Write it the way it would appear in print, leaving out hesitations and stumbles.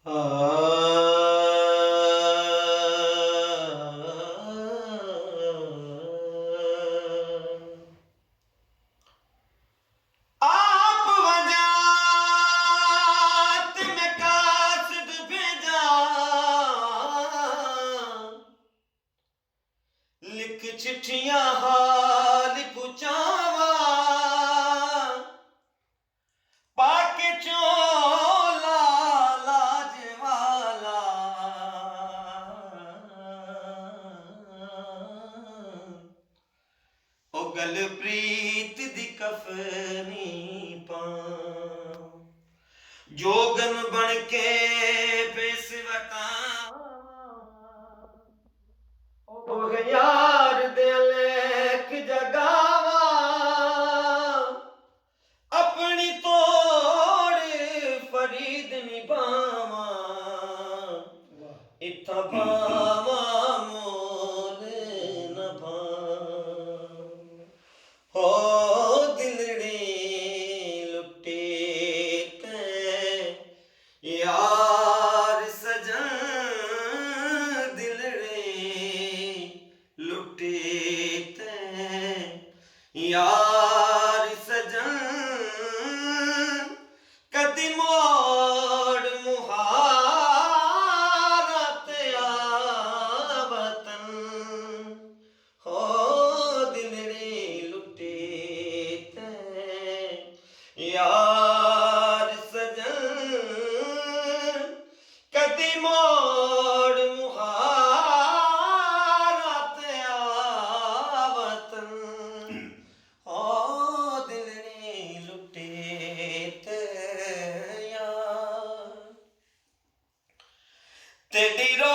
आप वजात में कासिद भेजा, लिख चिट्ठियां हाल पुछावा, पाके चोला लाजवाला, ओ गल प्रीत दी कफनी पां, जोगन बन के पेशवता, ओ यार दे लेक जगावा, अपनी तोड़ फरीद निभावा, इत्था पावा मोल न पां। हो दिलड़ी लुटे ते यार सजन, दिलड़े लुटे ते यार सजन, कदी मोड़ मुहारा ते आवतन। हो दिलड़े लुटे ते यार सजन, कदी मोड़ मुहारा ते आवतन। हो दिलड़े लुटे ते यार, तेरी रो